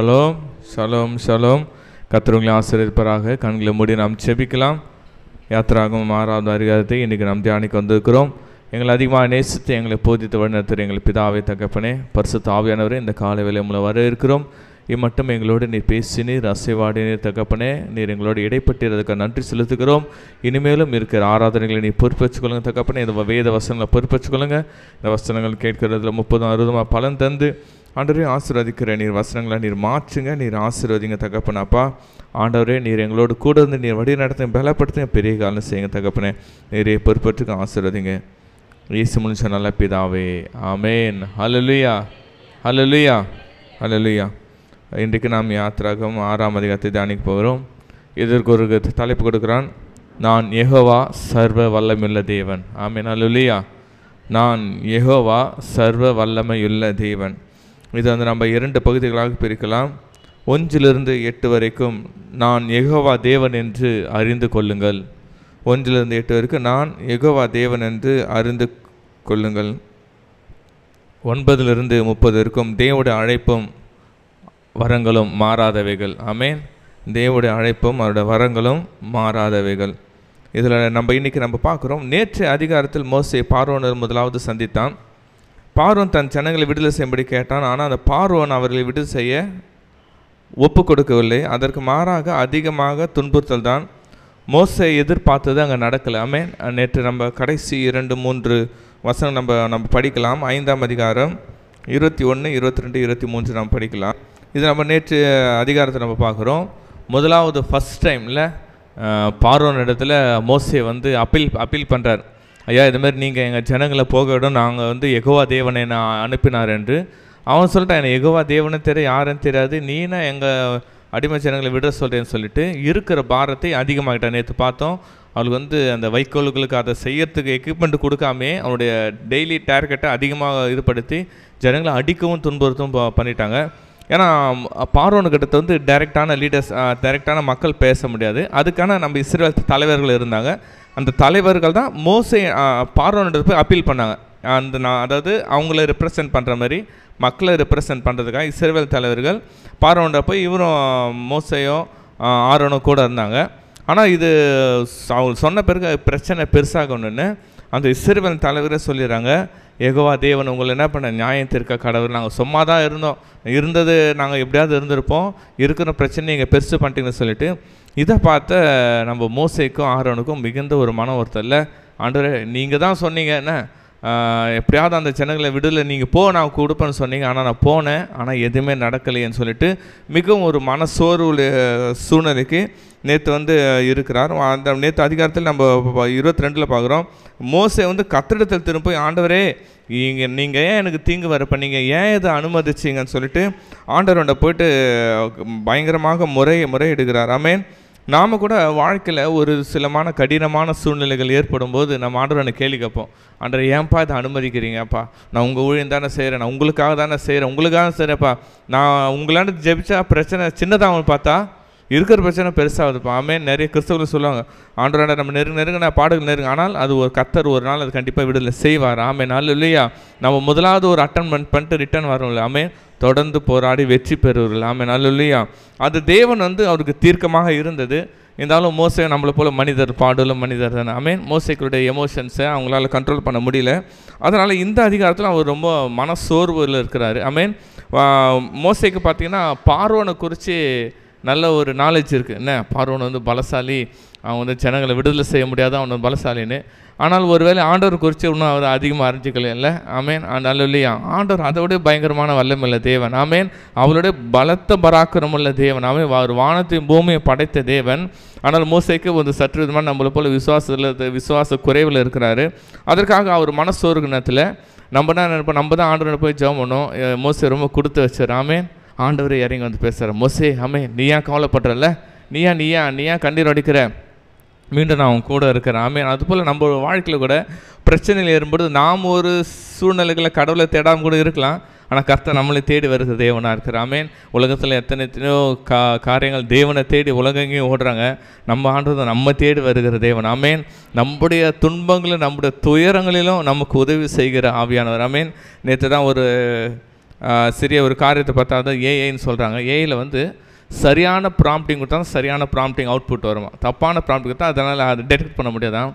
Shalom shalom shalom. கர்த்தர் உங்களை ஆசீர்வதிப்பாராக. கண்களை மூடி நாம் செபிக்கலாம். யாத்திராகமம் 6வது அதிகாரத்தை இன்றைக்கி நாம் தியானிக்க வந்திருக்கிறோம். எங்களை அதிகமாக நேசித்து எங்களை போதித்து வழிநடத்துகிற எங்கள் பிதாவை தகப்பனே, பரிசுத்த ஆவியானவரே, இந்த காலை வேளை உங்களை வர இருக்கிறோம். இம்மட்டும் எங்களோடு நீர் பேசினீர், அசைவாடினீர் தகப்பனே. நீர் எங்களோடு இடைப்பட்டதற்கு நன்றி செலுத்துகிறோம். இனிமேலும் இருக்கிற ஆராதனைகளை நீ பொறுப்பேற்றுக்கொள்ளுங்க தகப்பனே. இந்த வேத வசனங்களை பொறுப்பேற்றுக்கொள்ளுங்க. இந்த வசனங்கள் கேட்கறதுல 30-60 பலன் தந்து ஆண்டவரே ஆசீர்வதிக்கிற நீர் வசனங்களை நீர் மாற்றுங்க, நீர் ஆசீர்வதிங்க தகப்பனப்பா. ஆண்டவரே, நீர் எங்களோடு கூட இருந்து நீர் வழி நடத்துங்க, பலப்படுத்துங்க, பெரிய காலம் செய்யுங்க தகப்பனே. நீரே பொறுப்பேற்றுக்க ஆசீர்வதிங்க. இயேசு முடிச்ச நல்ல பிதாவே, ஆமேன். ஹல்லேலூயா ஹல்லேலூயா ஹல்லேலூயா. இன்றைக்கு நாம் யாத்திராகமம் 6ஆம் அதிகாரத்தை தியானிக்க போகிறோம். இதற்கு ஒரு தலைப்பு கொடுக்குறான், நான் யெகோவா சர்வ வல்லமையுள்ள தேவன். ஆமேன். ஹல்லேலூயா. நான் யெகோவா சர்வ வல்லமையுள்ள தேவன். இது நம்ம 2 பகுதிகளாக பிரிக்கலாம். 1-8 வரைக்கும் நான் யெகோவா தேவன் என்று அறிந்து கொள்ளுங்கள். 1-8 வரைக்கும் நான் யெகோவா தேவன் என்று அறிந்து கொள்ளுங்கள். 9-30 வரைக்கும் தேவனுடைய அழைப்பும் வரங்களும் மாறாதவைகள். ஆமேன். தேவனுடைய அழைப்பும் அவருடைய வரங்களும் மாறாதவைகள். இதில் இன்றைக்கி நம்ம பார்க்குறோம், நேற்று அதிகாரத்தில் மோசே பார்வோனர் முதலாவது சந்தித்தான். பார்வோன் தன் ஜனங்களை விடுதலை செய்யும்படி கேட்டான். ஆனால் அந்த பார்வோன் அவர்களை விடுதலை செய்ய ஒப்பு கொடுக்கவில்லை. அதற்கு மாறாக அதிகமாக துன்புறுத்தல் தான். மோசே எதிர்பார்த்தது அங்கே நடக்கலை. ஆமேன். நேற்று நம்ம கடைசி 2-3 வசனம் நம்ம படிக்கலாம். 5ஆம் அதிகாரம் 21, 22, 23 நம்ம படிக்கலாம். இது நம்ம நேற்று அதிகாரத்தை நம்ம பார்க்குறோம். முதலாவது ஃபஸ்ட் டைமில் பார்வோன் இடத்துல மோசே அப்பீல் பண்ணுறார். ஐயா, இதுமாதிரி நீங்கள் எங்கள் ஜனங்களை போக விடும், நாங்கள் யெகோவா தேவனை நான் அனுப்பினார் என்று. அவன் சொல்லிட்டான், எனக்கு யெகோவா தேவனை தெரியும், யாருன்னு தெரியாது, நீனா எங்கள் அடிமை ஜனங்களை விட சொல்கிறேன்னு சொல்லிட்டு இருக்கிற பாரத்தை அதிகமாகிட்டான். நேற்று பார்த்தோம், அவளுக்கு அந்த வைக்கோல்களுக்கு அதை செய்யறதுக்கு எக்யூப்மெண்ட் கொடுக்காமே அவனுடைய டெய்லி டார்கெட்டை அதிகமாக இதுபடுத்தி ஜனங்களை அடிக்கவும் துன்புறுத்தும் பண்ணிட்டாங்க. ஏன்னா பார்வோனுக்கிட்ட டைரெக்டான லீடர்ஸ், டைரெக்டான மக்கள் பேச முடியாது. அதுக்கான நம்ம இஸ்ரேல் தலைவர்கள் இருந்தாங்க. அந்த தலைவர்கள் தான் மோசே பார்வோன்கிட்ட போய் அப்பீல் பண்ணாங்க. அதாவது அவங்கள ரெப்ரசன்ட் பண்ணுற மாதிரி, மக்களை ரெப்ரசன்ட் பண்ணுறதுக்காக இஸ்ரேல் தலைவர்கள் பார்வோன்கிட்ட போய் இவரும் மோசையோ ஆரோனும் கூட இருந்தாங்க. ஆனால் இது அவங்க சொன்ன பிறகு பிரச்சனை பெருசாகணுன்னு அந்த இஸ்ரவேல் தலைவரே சொல்லிடுறாங்க, யெகோவா தேவன் உங்களை என்ன பண்ண நியாயம் தீர்க்க கடவுள், நாங்கள் சும்மா தான் இருந்தது நாங்கள் எப்படியாவது இருந்திருப்போம், இருக்கிற பிரச்சனை நீங்கள் பெருசு பண்ணிட்டீங்கன்னு சொல்லிட்டு. இதை பார்த்த நம்ம மோசேக்கும் ஆரோனுக்கும் மிகுந்த ஒரு மன வருத்தம். இல்லை ஆண்டவரே, நீங்கள் தான் சொன்னீங்க என்ன எப்படியாவது அந்த ஜனங்களை விடுதலை நீங்கள் நான் கொடுப்பேன்னு சொன்னீங்க, ஆனால் நான் போனேன், ஆனால் எதுவுமே நடக்கலையேன்னு சொல்லிட்டு மிகவும் ஒரு மனசோர்வு சூழ்நிலைக்கு நேற்று இருக்கிறார். அந்த நேற்று அதிகாரத்தில் நம்ம 22 பார்க்குறோம், மோசே கர்த்தரிடத்தில் திரும்ப, ஆண்டவரே நீங்கள் ஏன் எனக்கு தீங்கு வரப்ப நீங்கள் ஏன் இதை அனுமதிச்சிங்கன்னு சொல்லிட்டு ஆண்டவரோட போயிட்டு பயங்கரமாக முறையிடுகிறார். ஆமேன். நாம் கூட வாழ்க்கையில் ஒரு சிலமான கடினமான சூழ்நிலைகள் ஏற்படும் போது நம்ம ஆண்டவரை கேள்வி கேட்போம், ஆண்டவரை ஏன்ப்பா இதை அனுமதிக்கிறீங்கப்பா, நான் உங்கள் ஊழியம் தானே செய்கிறேன், நான் உங்களுக்காக தானே செய்கிறேன், உங்களுக்காக செய்கிறேன்ப்பா, நான் உங்களாண்ட ஜெபிச்சா பிரச்சனை சின்னதாகவும் பார்த்தா இருக்கிற பிரச்சனை பெருசாகுதுப்பா. ஆமேன். நிறைய கிறிஸ்தவர்கள் சொல்லுவாங்க, ஆண்டவராட நம்ம நெருங்கின பாடுகள் நெருங்க, ஆனால் அது ஒரு கர்த்தர் ஒரு நாள் அது கண்டிப்பாக விடுதலை செய்வார். ஆமேன். நாள் இல்லையா, நம்ம முதலாவது ஒரு அட்டென்மெண்ட் பண்ணிட்டு ரிட்டர்ன் வரோம்ல. ஆமேன். தொடர்ந்து போராடி வெற்றி பெறுவர்கள். ஆமேன். நாள் இல்லையா, அது தேவன் அவருக்கு தீர்க்கமாக இருந்தது. இருந்தாலும் மோசே நம்மளை போல் மனிதர், பாடுள்ள மனிதர் தானே. ஆமேன். மோசேக்களுடைய எமோஷன்ஸை அவங்களால கண்ட்ரோல் பண்ண முடியல. அதனால் இந்த அதிகாரத்தில் அவர் ரொம்ப மனசோர்வில் இருக்கிறாரு. ஆமேன். மோசேக்கு பார்த்தீங்கன்னா பார்வோனை குறித்து நல்ல ஒரு நாலேஜ் இருக்குது. என்ன, பார்வோன் பலசாலி, அவன் ஜனங்களை விடுதலை செய்ய முடியாத அவன் பலசாலின்னு. ஆனால் ஒருவேளை ஆண்டவர் குறித்து இன்னும் அவர் அதிகமாக அறிஞ்சிக்கல. இல்லை. ஆமேன். நல்ல இல்லையா, ஆண்டவர் அதோடைய பயங்கரமான வல்லமுள்ள தேவன். ஆமேன். அவளுடைய பலத்த பராக்கிரமுள்ள தேவன். ஆமேன். அவர் வானத்தையும் பூமியை படைத்த தேவன். ஆனால் மோசேக்கு சற்று விதமாக நம்மளை போல் விசுவாச குறைவில் இருக்கிறாரு. அதற்காக அவர் மனசோர்குணத்தில் நம்ம தான் ஆண்டவரை போய் ஜெபம் பண்ணோம். மோசே ரொம்ப கொடுத்து வச்சார். ஆமேன். ஆண்டவரை இறங்கி பேசுகிற, மோசே ஆமே நீ ஏன் கவலைப்படுறல, நீ ஏன் கண்ணீர் அடிக்கிற, மீண்டும் நான் அவன் கூட இருக்கிறேன். ஆமே. அதுபோல் நம்ம வாழ்க்கையில் கூட பிரச்சனைகள் ஏறும்போது நாம் ஒரு சூழ்நிலைகளை கடவுளை தேடாமல் கூட இருக்கலாம். ஆனால் கர்த்தர் நம்மளை தேடி வருகிற தேவனாக இருக்கிறார். ஆமேன். உலகத்தில் எத்தனையோ காரியங்கள் தேவனை தேடி உலகங்கேயும் ஓடுறாங்க. நம்ம ஆண்டவர் நம்ம தேடி வருகிற தேவன். ஆமேன். நம்முடைய துன்பங்களும் நம்முடைய துயரங்களிலும் நமக்கு உதவி செய்கிற ஆவியானவர். ஆமேன். நேற்று தான் ஒரு சிறிய ஒரு காரியத்தை பார்த்தா தான் ஏஐன்னு சொல்கிறாங்க. ஏஐயில் வந்து சரியான ப்ராம்ப்டிங் கொடுத்தா சரியான ப்ராம்ப்டிங் அவுட்புட் வருமா, தப்பான ப்ராம்ப்டிங் கொடுத்தா அதனால் அதை டிடெக்ட் பண்ண முடியாதான்.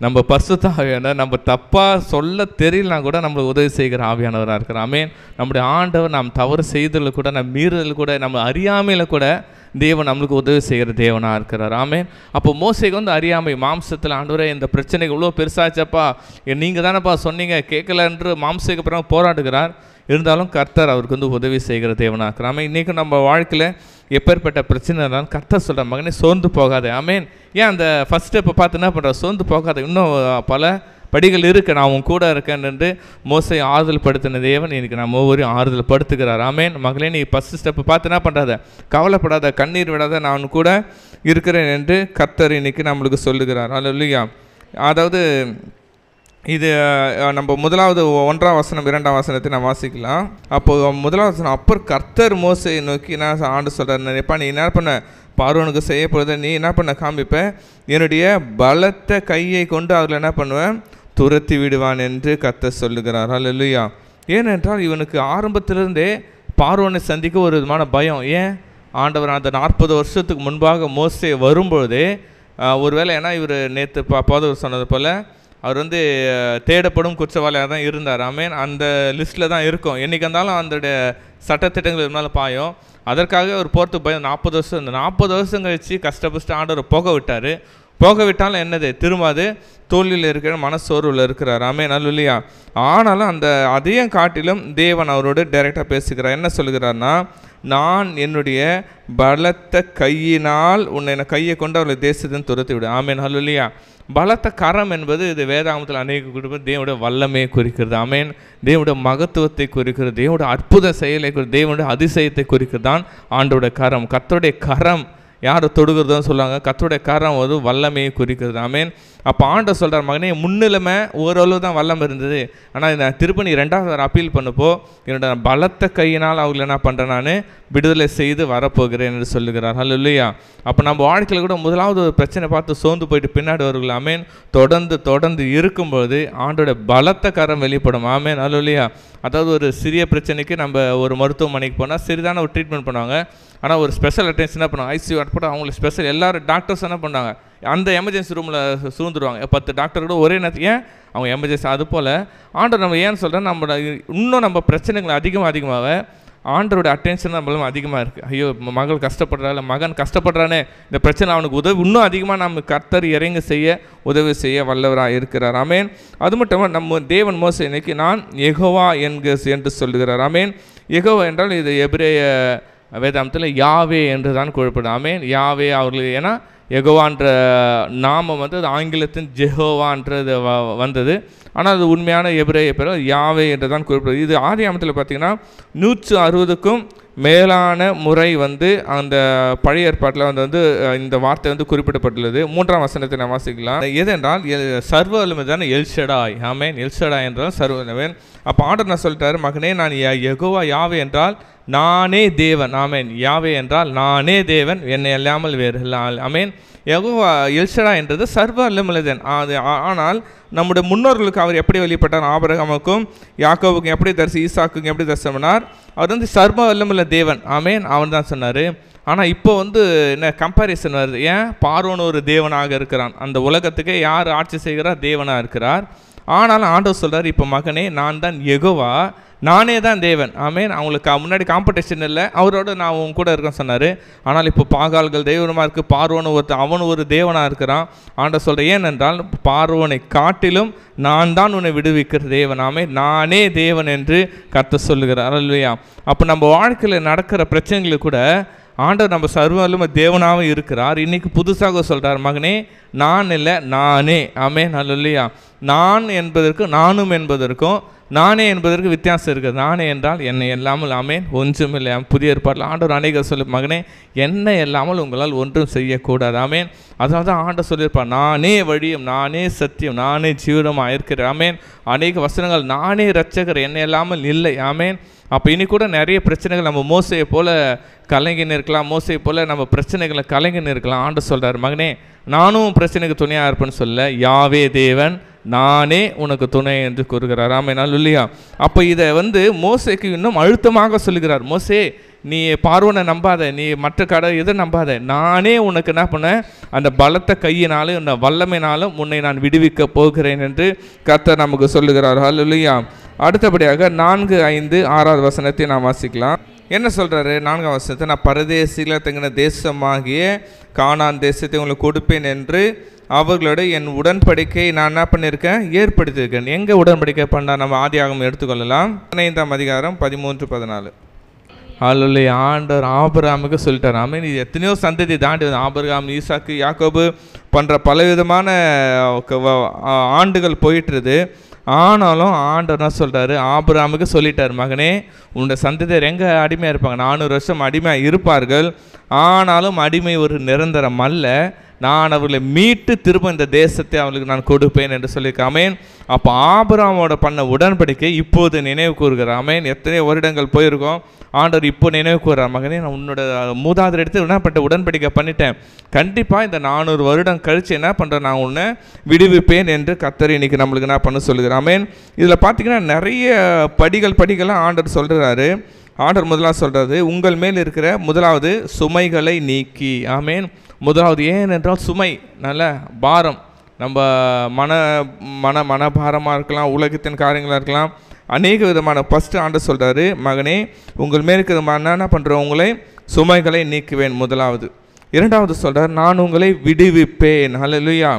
நம்ம பரிசுத்த ஆவியானவர் நம்ம தப்பாக சொல்ல தெரியலனா கூட நம்மளுக்கு உதவி செய்கிற ஆவியானவராக இருக்கிறார். ஆமென். நம்முடைய ஆண்டவர் நாம் தவறு செய்ததில் கூட, நம்ம மீறுதல் கூட, நம்ம அறியாமையில் கூட தேவன் நம்மளுக்கு உதவி செய்கிற தேவனாக இருக்கிறார். ஆமென். அப்போ மோசேக்கு வந்து அறியாமை, மாம்சத்தில் ஆண்டவரே இந்த பிரச்சனைக்கு இவ்வளோ பெருசாச்சப்பா, நீங்கள் தானேப்பா சொன்னீங்க கேட்கலன்று மாம்சைக்கு அப்புறம் போராடுகிறார். இருந்தாலும் கர்த்தர் அவருக்கு வந்து உதவி செய்கிற தேவனாக இருக்கிறார். ஆமென். இன்றைக்கும் நம்ம வாழ்க்கையில் எப்பேற்பட்ட பிரச்சனை இருந்தாலும் கர்த்தர் சொல்கிற மகனே சோர்ந்து போகாதே. ஆமென். ஏன் அந்த ஃபஸ்ட் ஸ்டெப்பை பார்த்து என்ன பண்ணுற, சோர்ந்து போகாத, இன்னும் பல படிகள் இருக்குது, நான் உன் கூட இருக்கேன் என்று மோசை ஆறுதல் படுத்தின தேவன் இன்றைக்கி நம்ம ஒவ்வொரு ஆறுதல் படுத்துகிறார். ஆமென். மகளே நீ ஃபஸ்ட்டு ஸ்டெப்பை பார்த்து என்ன பண்ணுறாத, கவலைப்படாத, கண்ணீர் விடாத, நான் உன் கூட இருக்கிறேன் என்று கர்த்தர் இன்றைக்கி நம்மளுக்கு சொல்லுகிறார். அல்லேலூயா. அதாவது இது நம்ம முதலாவது 1ஆம் வசனம் 2ஆம் வசனத்தை நான் வாசிக்கலாம். அப்போது 1ஆம் வசனம், அப்புறம் கர்த்தர் மோசையை நோக்கி நான் ஆண்டு சொல்கிறார், நினைப்பா நீ என்ன பண்ண, பார்வோனுக்கு செய்யப்படுறத நீ என்ன பண்ண காமிப்ப, என்னுடைய பலத்த கையை கொண்டு அதில் என்ன பண்ணுவேன், துரத்தி விடுவான் என்று கர்த்தர் சொல்லுகிறார். அல்லேலூயா. ஏனென்றால் இவனுக்கு ஆரம்பத்திலிருந்தே பார்வோனை சந்திக்க ஒரு விதமான பயம். ஏன், ஆண்டவர் அந்த 40 வருஷத்துக்கு முன்பாக மோசே வரும்பொழுதே ஒருவேளை, ஏன்னா இவர் நேற்று பாதவர் சொன்னது போல் அவர் வந்து தேடப்படும் குற்றவாளியாக தான் இருந்தார். ஆமென். அந்த லிஸ்ட்டில் தான் இருக்கும். என்றைக்கு இருந்தாலும் அந்த சட்டத்திட்டங்கள் இருந்தாலும் பாயும். அதற்காக அவர் போகிறதுக்கு பயம். 40 வருஷம், இந்த 40 வருஷம் கழிச்சு கஷ்டப்பட்டு ஆண்டவர் போக விட்டார். போக விட்டாலும் என்னது, திரும்ப அது தோல்வியில் இருக்கிற மனசோர்வில் இருக்கிறார். ஆமென். அல்லேலூயா. ஆனாலும் அந்த அதையும் காட்டிலும் தேவன் அவரோடு டைரெக்டாக பேசுகிறார். என்ன சொல்கிறார்னா, நான் என்னுடைய பலத்த கையினால் உன்னை கையை கொண்டு அவர்களை தேசத்தின் துரத்தி விடு. ஆமென். அல்லேலூயா. பலத்த கரம் என்பது இது வேதாகமத்தில் அநேக குறிப்பு தேவனுடைய வல்லமையை குறிக்கிறது. ஆமென். தேவனுடைய மகத்துவத்தை குறிக்கிறது, தேவனுடைய அற்புத செயலை குறிக்கிறது, தேவனுடைய அதிசயத்தை குறிக்கிறது தான் ஆண்டோடைய கரம். கர்த்தருடைய கரம் யார் தொடுகிறதுன்னு சொல்லுவாங்க, கர்த்தருடைய கரம் ஒரு வல்லமையை குறிக்கிறது. ஆமென். அப்போ ஆண்டவர் சொல்கிறார், மகனே முன்னிலைமை ஓரளவு தான் வல்லம் இருந்தது, ஆனால் இந்த திருப்பணி 2வது அப்பீல் பண்ணப்போ என்னோட பலத்த கையினால் அவங்களை என்ன பண்ணுறேன், நான் விடுதலை செய்து வரப்போகிறேன் என்று சொல்லுகிறார். அல்லேலூயா. அப்போ நம்ம வாழ்க்கையில் கூட முதலாவது ஒரு பிரச்சனை பார்த்து சோர்ந்து போயிட்டு பின்னாடி வருகிறோம். ஆமென். தொடர்ந்து இருக்கும்போது ஆண்டோட பலத்த கரம் வெளிப்படும். ஆமென். அல்லேலூயா. அதாவது ஒரு சிறிய பிரச்சனைக்கு நம்ம ஒரு மருத்துவமனைக்கு போனால் சிறிதான ஒரு ட்ரீட்மெண்ட் பண்ணுவாங்க, ஆனால் ஒரு ஸ்பெஷல் அட்டென்ஷன் என்ன பண்ணுவாங்க, ஐசியூ அட்போட்டு அவங்களுக்கு ஸ்பெஷல் எல்லாரும் டாக்டர்ஸ் என்ன பண்ணாங்க, அந்த எமர்ஜென்சி ரூமில் சூழ்ந்துருவாங்க. 10 டாக்டர் கூட ஒரே நேரத்துக்கு, ஏன் அவங்க எமர்ஜென்சி. அது போல் ஆண்டவர் நம்ம ஏன்னு சொல்கிறேன், நம்ம இன்னும் நம்ம பிரச்சனைகள் அதிகமாக ஆண்டரோட அட்டென்ஷன் நம்மளும் அதிகமாக இருக்குது. ஐயோ மகள் கஷ்டப்படுறாள், மகன் கஷ்டப்படுறானே, இந்த பிரச்சனை அவனுக்கு உதவி இன்னும் அதிகமாக நம்ம கர்த்தர் இறங்கி உதவி செய்ய வல்லவராக இருக்கிறார். ஆமென். அது மட்டும் நம்ம தேவன் மோசே இன்னைக்கு நான் யெகோவா என்று சொல்லுகிறார். ஆமென். யெகோவா என்றால் இது எபிரேய வேதாந்தத்தில் யாவே என்று தான் குறிப்பிடும். ஆமென். யாவே அவர்கள், ஏன்னா யெகோவான்ற நாமம் வந்து அது ஆங்கிலத்தின் ஜெஹோவான்றது வந்தது, ஆனால் அது உண்மையான எபிரேய பேர் யாவே என்று தான் குறிப்பிடுது. இது ஆதியாகமத்தில் பார்த்தீங்கன்னா 160க்கும் மேலான முறை வந்து அந்த பழைய ஏற்பாட்டில் வந்து இந்த வார்த்தை வந்து குறிப்பிடப்பட்டுள்ளது. 3ஆம் வசனத்தை நாம் வாசிக்கலாம். எதென்றால் சர்வ வல்லமையான எல்ஷடாய். ஆமென். எல்ஷடாய் என்றால் சர்வ வல்லமை. அப்போ ஆண்டவர் நான் சொல்லிட்டாரு, மகனே நான் யெகோவா யாவே என்றால் நானே தேவன். ஆமென். யாவே என்றால் நானே தேவன், என்னை அல்லாமல் வேறு இல்லை. ஆமென். யெகோவா எல்ஷடா என்றது சர்வ வல்லமையுள்ளவன். ஆனால் நம்முடைய முன்னோர்களுக்கு அவர் எப்படி வெளிப்பட்டார், ஆபிரகாமுக்கும் யாக்கோவுக்கும் எப்படி ஈசாக்குக்கும் எப்படி தரிசனம்னார், அவர் வந்து சர்வ வல்லமையுள்ள தேவன். ஆமென். அவன் தான் சொன்னார். ஆனால் இப்போ வந்து என்ன கம்பேரிசன் வருது, ஏன் பார்வோன் ஒரு தேவனாக இருக்கிறான், அந்த உலகத்துக்கே யார் ஆட்சி செய்கிறார், தேவனாக இருக்கிறார். ஆனாலும் ஆண்டவர் சொல்கிறார், இப்போ மகனே நான் தான் யெகோவா, நானே தான் தேவன். ஆமென். அவங்களுக்கு முன்னாடி காம்படிஷன் இல்லை, அவரோட நான் உன் கூட இருக்கேன்னு சொன்னார். ஆனால் இப்போ பாகால்கள் தெய்வமாக இருக்குது, பார்வோன்னு அவனு ஒரு தேவனாக இருக்கிறான். ஆண்டவர் சொல்கிறேன், ஏனென்றால் பார்வோனை காட்டிலும் நான் தான் உன்னை விடுவிக்கிற தேவன். ஆமென். நானே தேவன் என்று கர்த்தர் சொல்லுகிறார். அல்லேலூயா. அப்போ நம்ம வாழ்க்கையில் நடக்கிற பிரச்சனைகளுக்கு கூட ஆண்டவர் நம்ம சர்வவல்லமை தேவனாகவும் இருக்கிறார். இன்றைக்கி புதுசாக சொல்கிறார், மகனே நான் இல்லை நானே. ஆமென். அல்லேலூயா. நான் என்பதற்கு நானும் என்பதற்கும் நானே என்பதற்கு வித்தியாசம் இருக்குது. நானே என்றால் என்னை இல்லாமல் ஆமென் ஒன்றும் இல்லை. புதிய ஏற்பாட்டில் ஆண்டவர் அநேகர் சொல்லி, மகனே என்னை இல்லாமல் உங்களால் ஒன்றும் செய்யக்கூடாது. ஆமென். அதனால தான் ஆண்டவர் சொல்லியிருப்பார், நானே வழியும் நானே சத்தியம் நானே ஜீவனமாக இருக்கிறேன். ஆமென். அநேக வசனங்கள் நானே இரட்சகர், என்னை இல்லாமல் இல்லை. ஆமென். அப்போ இனி கூட நிறைய பிரச்சனைகள் நம்ம மோசையை போல் கலைஞன்னு இருக்கலாம், மோசையை போல் நம்ம பிரச்சனைகளை கலைஞன்னு இருக்கலாம். ஆண்டவர் சொல்கிறார், மகனே நானும் பிரச்சனைக்கு துணையாக இருப்பேன்னு சொல்ல, யாவே தேவன் நானே உனக்கு துணை என்று கூறுகிறார். ஆமென், அல்லேலூயா. அப்போ இதை மோசேக்கு இன்னும் அழுத்தமாக சொல்லுகிறார். மோசே, நீ பார்வோனை நம்பாத, நீ மற்ற எதை நம்பாத, நானே உனக்கு என்ன பண்ணேன், அந்த பலத்த கையினாலும் அந்த வல்லமையினாலும் உன்னை நான் விடுவிக்க போகிறேன் என்று கர்த்தர் நமக்கு சொல்லுகிறார். அல்லேலூயா. அடுத்தபடியாக 4, 5, 6 வசனத்தை நாம் வாசிக்கலாம். என்ன சொல்கிறாரு? 4ஆம் வசனத்தை, நான் பரதேசிகளை தங்கின தேசமாகிய கானான் தேசத்தை உங்களுக்கு கொடுப்பேன் என்று அவர்களோட என் உடன்படிக்கை நான் என்ன பண்ணியிருக்கேன், ஏற்படுத்தியிருக்கேன். எங்கே உடன்படிக்கை பண்ணால் நம்ம ஆதியாகமம் எடுத்துக்கொள்ளலாம். 15ஆம் அதிகாரம் 13, 14. அல்லேலூயா. ஆண்டவர் ஆபிரகாமுக்கு சொல்லிட்டார். ஆமென். இது எத்தனையோ சந்ததி தாண்டி ஆபிரகாம், ஈசாக்கு, யாக்கோபு பண்ணுற பலவிதமான ஆண்டுகள் போயிட்டுருது. ஆனாலும் ஆண்டவர் என்ன சொல்கிறாரு, ஆபிரகாமுக்கு சொல்லிட்டார், மகனே, உன்னோட சந்ததியர் எங்கே அடிமையாக இருப்பாங்க, 400 வருஷம் அடிமையாக இருப்பார்கள். ஆனாலும் அடிமை ஒரு நிரந்தரம் அல்ல, நான் அவர்களை மீட்டு திரும்ப இந்த தேசத்தை அவர்களுக்கு நான் கொடுப்பேன் என்று சொல்லியிருக்கேன். ஆமென். அப்போ ஆபிரகாமோட பண்ண உடன்படிக்கை இப்போது நினைவு கூறுகிறார். ஆமென். எத்தனை வருடங்கள் போயிருக்கோம், ஆண்டவர் இப்போ நினைவு கூறுறார், மகனே, நான் உன்னோட மூதாதையர் எடுத்து என்ன பண்ணிட்ட, உடன்படிக்கை பண்ணிட்டேன், கண்டிப்பாக இந்த 400 வருடம் கழித்து என்ன பண்ணுறேன், நான் உன்னை விடுவிப்பேன் என்று கர்த்தர் இன்னைக்கு நம்மளுக்கு என்ன பண்ண சொல்லுகிறேன். ஆமென். இதில் பார்த்தீங்கன்னா நிறைய படிகளாக ஆண்டவர் சொல்கிறாரு. ஆண்டவர் முதலாவது சொல்கிறது, உங்கள் மேல் இருக்கிற முதலாவது சுமைகளை நீக்கி. ஆமென். முதலாவது ஏனென்றால் சுமை, நல்ல பாரம், நம்ம மனபாரமாக இருக்கலாம், உலகத்தின் காரியங்களாக இருக்கலாம், அநேக விதமான. ஃபஸ்ட்டு ஆண்டவர் சொல்கிறாரு, மகனே, உங்கள் மேல் இருக்கிற என்ன பண்ணுறேன், உங்களை சுமைகளை நீக்குவேன் முதலாவது. இரண்டாவது சொல்கிறார், நான் உங்களை விடுவிப்பேன். அல்லேலூயா.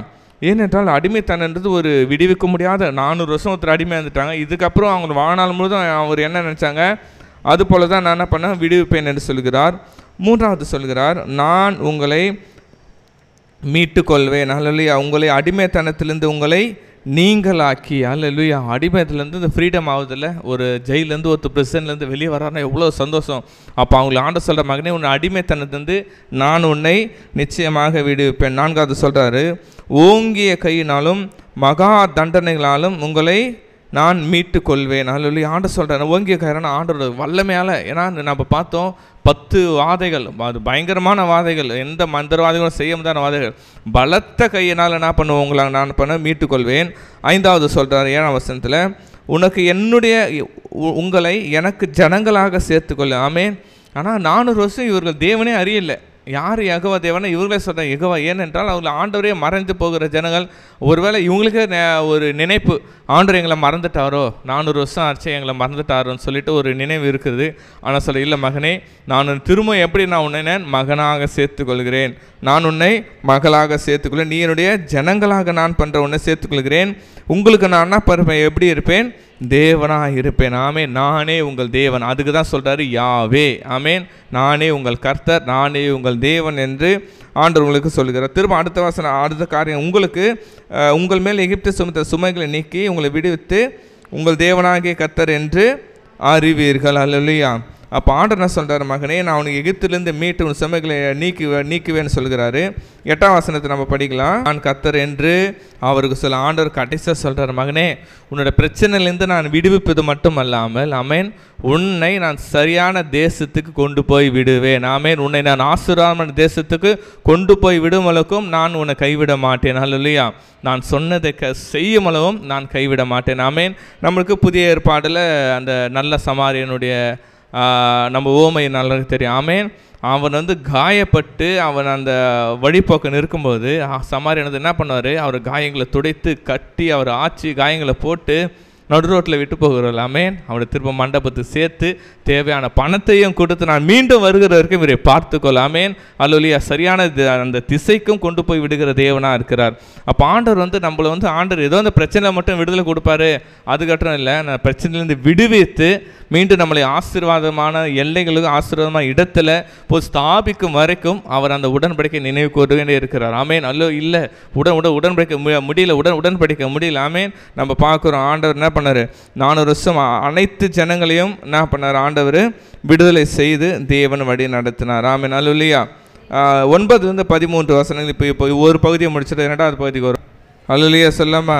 ஏனென்றால் அடிமைத்தனன்றது ஒரு விடுவிக்க முடியாத, 400 வருஷம் ஒருத்தர் அடிமையாக இருந்துட்டாங்க. இதுக்கப்புறம் அவங்க வாழ்நாள் முழுதும் அவர் என்ன நினச்சாங்க, அது போல தான் நான் என்ன பண்ணேன், விடுவிப்பேன் என்று சொல்கிறார். மூன்றாவது சொல்கிறார், நான் உங்களை மீட்டு கொள்வேன். அல்லேலூயா. உங்களை அடிமைத்தனத்திலிருந்து உங்களை நீங்களாக்கி. அல்லேலூயா. அடிமையத்துலேருந்து இந்த ஃப்ரீடம் ஆகுதில்ல, ஒரு ஜெயிலேருந்து ஒருத்தர் பிரிசன்லேருந்து வெளியே வராருன்னா எவ்வளோ சந்தோஷம். அப்போ அவங்களை ஆண்டவர் சொல்கிற, மகனே, உன்னை அடிமைத்தனத்திலிருந்து நான் உன்னை நிச்சயமாக விடுவிப்பேன். நான்காவது சொல்கிறாரு, ஓங்கிய கையினாலும் மகா தண்டனைகளாலும் உங்களை நான் மீட்டு கொள்வேன். அல்லேலூயா. ஆண்டவர் சொல்கிறேன், ஓங்கிய கையினா ஆண்டோட வல்லமையால். ஏன்னா நம்ம பார்த்தோம் 10 வாதைகள், அது பயங்கரமான வாதைகள், எந்த மந்திரவாதிகளும் செய்ய முடியாத வாதைகள். பலத்த கையினால் என்ன பண்ணுவோம், உங்களை நான் மீட்டுக்கொள்வேன். 5வது சொல்கிறார் 7ஆம் வசனத்தில், உங்களை எனக்கு ஜனங்களாக சேர்த்துக்கொள்ள. ஆமென். ஆனால் 400 வருஷம் இவர்கள் தேவனே அறியலை. யார் யெகோவா தேவனை இவர்களே சொல்கிறாங்க, யெகோவா. ஏனென்றால் அவர்கள் ஆண்டவரே மறைந்து போகிற ஜனங்கள். ஒருவேளை இவங்களுக்கு ஒரு நினைப்பு, ஆண்டவர் எங்களை மறந்துட்டாரோ, 400 வருஷம் ஆச்சு எங்களை மறந்துட்டாரோன்னு சொல்லிட்டு ஒரு நினைவு இருக்குது. ஆனால் சொல்ல, இல்லை மகனே, நான் திரும்ப எப்படி நான் உன்னை மகனாக சேர்த்துக்கொள்கிறேன், நான் உன்னை மகளாக சேர்த்துக்கொள்கிறேன், நீ என்னுடைய ஜனங்களாக நான் பண்ணுற உன்னை சேர்த்துக்கொள்கிறேன். உங்களுக்கு நான் என்ன எப்படி இருப்பேன், தேவனாக இருப்பேன். ஆமென். நானே உங்கள் தேவன். அதுக்கு தான் சொல்கிறாரு யாவே. ஆமென். நானே உங்கள் கர்த்தர், நானே உங்கள் தேவன் என்று ஆண்டவர் உங்களுக்கு சொல்கிறார். திரும்ப அடுத்த காரியம், உங்கள் மேல் எகிப்து சுமத்த சுமைகளை நீக்கி உங்களை விடுவித்து உங்கள் தேவனாகிய கர்த்தர் என்று அறிவீர்கள். அல்லேலூயா. அப்போ ஆண்டவர் என்ன சொல்கிறார், மகனே, நான் உனக்கு எகிப்திலிருந்து மீட்டு உன் சுமைகளை நீக்குவேன்னு சொல்கிறாரு. 8ஆம் வசனத்தை நம்ம படிக்கலாம். நான் கர்த்தர் என்று அவருக்கு சொல்ல. ஆண்டவர் கடைசியாக சொல்கிறார், மகனே, உன்னோட பிரச்சனையிலேருந்து நான் விடுவிப்பது மட்டும் அல்லாமல், ஆமென், உன்னை நான் சரியான தேசத்துக்கு கொண்டு போய் விடுவேன். ஆமென். உன்னை நான் ஆசீர்வாதமான தேசத்துக்கு கொண்டு போய் விடும் அளவுக்கும் நான் உன்னை கைவிட மாட்டேன். அல்லேலூயா. நான் சொன்னதை செய்யும் அளவும் நான் கைவிட மாட்டேன். ஆமென். நம்மளுக்கு புதிய ஏற்பாடில் அந்த நல்ல சமாரியனுடைய நம்ம ஓமை நல்லா தெரியும். ஆமென். அவன் காயப்பட்டு அவன் அந்த வழிபோக்கன் இருக்கும்போது சமாரியனது என்ன பண்ணுவார், அவர் காயங்களை துடைத்து கட்டி அவர் ஆச்சி காயங்களை போட்டு நடு ரோட்டில் விட்டு போகிறார். ஆமென். அவனை திரும்ப மண்டபத்துக்கு சேர்த்து தேவையான பணத்தையும் கொடுத்து நான் மீண்டும் வருகிற வரைக்கும் இவரை பார்த்துக்கொள்ள. ஆமென். அல்லேலூயா. சரியான அந்த திசைக்கும் கொண்டு போய் விடுகிற தேவனாக இருக்கிறார். அப்போ ஆண்டவர் நம்மளை ஆண்டவர் ஏதோ அந்த பிரச்சனை மட்டும் விடுதலை கொடுப்பாரு, அதுக்கப்புறம் இல்லை, நான் பிரச்சனையிலேருந்து விடுவித்து மீண்டும் நம்மளை ஆசீர்வாதமான எல்லைகளுக்கு ஆசீர்வாதமான இடத்துல போய் ஸ்தாபிக்கும் வரைக்கும் அவர் அந்த உடன்படிக்கை நினைவு கூறுவேண்டே இருக்கிறார். ஆமென். அல்லோ இல்லை, உடன்படிக்கை முடியல, உடன்படிக்கை முடியல. ஆமென். நம்ம பார்க்குறோம், ஆண்டவர் என்ன பண்ணார், 400 வருஷம் அனைத்து ஜனங்களையும் என்ன பண்ணார், ஆண்டவர் விடுதலை செய்து தேவன் வழி நடத்தினார். ஆமென். அல்லேலூயா. 9-13 வசனங்கள். இப்போ ஒரு பகுதியை முடிச்சுட்டு 2வது பகுதிக்கு வரும். அல்லேலூயா. சொல்லாமா.